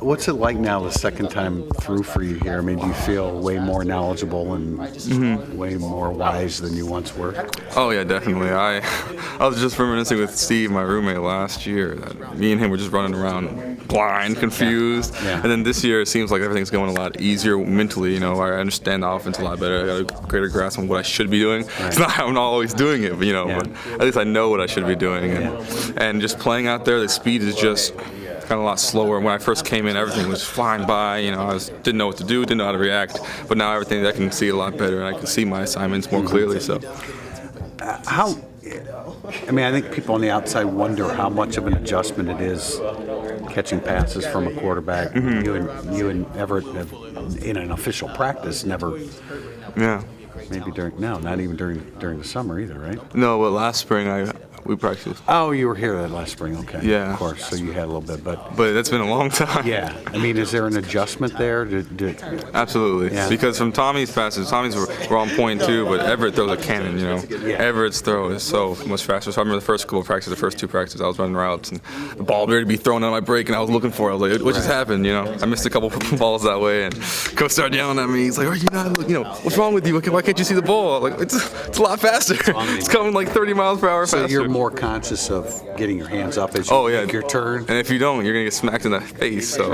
What's it like now the second time through for you here? I mean, do you feel way more knowledgeable and way more wise than you once were? Oh yeah, definitely. I was just reminiscing with Steve, my roommate, last year. That me and him were just running around blind, confused. Yeah. And then this year it seems like everything's going a lot easier mentally. You know, I understand the offense a lot better. I got a greater grasp on what I should be doing. Right. It's not I'm not always doing it, but but at least I know what I should be doing. And just playing out there, the speed is just kind of a lot slower. When I first came in, everything was flying by. I didn't know what to do, didn't know how to react. But now everything, I can see a lot better, and I can see my assignments more clearly. So, I think people on the outside wonder how much of an adjustment it is catching passes from a quarterback. You and Everett have, in an official practice, never. Yeah. Maybe not even during the summer either, right? No, but last spring we practiced. Oh, you were here that last spring, okay. Yeah. Of course, so you had a little bit, but that's been a long time. Yeah. I mean, is there an adjustment there? Absolutely. Yeah. Because from Tommy's passes, Tommy's were on point too, but Everett throws a cannon, Yeah. Everett's throw is so much faster. So I remember the first couple of practices, the first two practices, I was running routes, and the ball was ready to be thrown on my break, and I was looking for it. I was like, what just happened, I missed a couple balls that way, and Coach started yelling at me. He's like, are you not, what's wrong with you? Why can't you see the ball? Like, it's a lot faster. It's coming like 30 miles per hour faster. So you're more conscious of getting your hands up as you make your turn? And if you don't, you're going to get smacked in the face. So,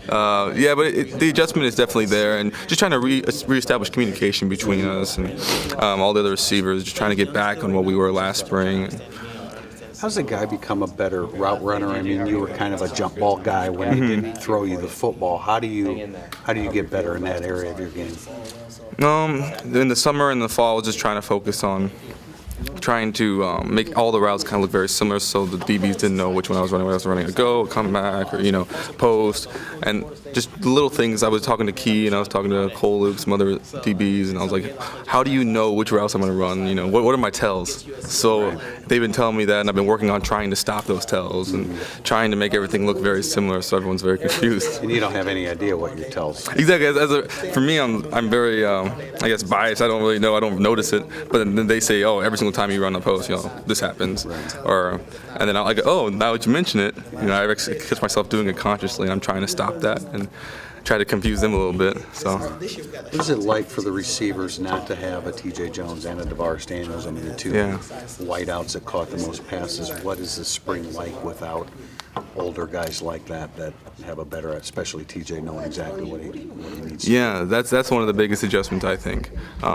but the adjustment is definitely there, and just trying to reestablish communication between us and all the other receivers, just trying to get back on what we were last spring. How's a guy become a better route runner? I mean, you were kind of a jump ball guy when he didn't throw you the football. How do you get better in that area of your game? In the summer and the fall, I was just trying to focus on trying to make all the routes kind of look very similar, so the DBs didn't know which one I was running. Whether I was running a go, come back, or post, and just little things. I was talking to Key, and I was talking to Cole Luke, some other DBs, and I was like, "How do you know which routes I'm going to run? What are my tells?" So they've been telling me that, and I've been working on trying to stop those tells and trying to make everything look very similar, so everyone's very confused. And you don't have any idea what your tells. Exactly. For me, I'm very, biased. I don't really know. I don't notice it. But then they say, "Oh, every single time you run a post, this happens," and then I go, "Oh, now that you mention it, I actually catch myself doing it consciously, and I'm trying to stop that and try to confuse them a little bit." So, what is it like for the receivers not to have a T.J. Jones and a Davaris Daniels? I mean, the two wideouts that caught the most passes. What is the spring like without older guys like that have a better, especially T.J. knowing exactly what he needs? Yeah, that's one of the biggest adjustments, I think.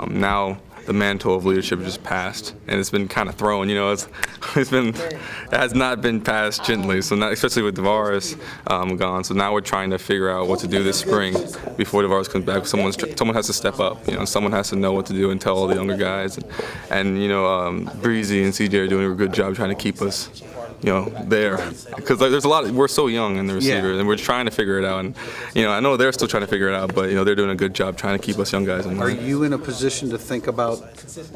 Now the mantle of leadership just passed, and it's been kind of thrown. It has not been passed gently. So not, especially with Davaris gone. So now we're trying to figure out what to do this spring before Davaris comes back. Someone has to step up. Someone has to know what to do and tell all the younger guys. And Breezy and CJ are doing a good job trying to keep us there, because there's a lot. We're so young in the receiver, and we're trying to figure it out. And I know they're still trying to figure it out, but they're doing a good job trying to keep us young guys in there. Are you in a position to think about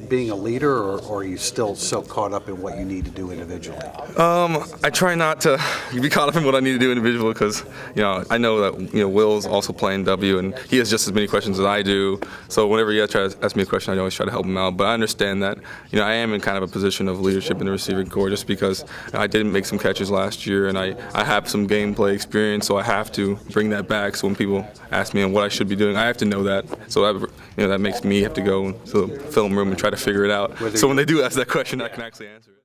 being a leader, or are you still so caught up in what you need to do individually? I try not to be caught up in what I need to do individually, because I know that Will's also playing W, and he has just as many questions as I do. So whenever he tries to ask me a question, I always try to help him out. But I understand that I am in kind of a position of leadership in the receiving corps, just because I didn't make some catches last year, and I have some gameplay experience, so I have to bring that back. So when people ask me on what I should be doing, I have to know that. So that makes me have to go to the film room and try to figure it out. So when they do ask that question, I can actually answer it.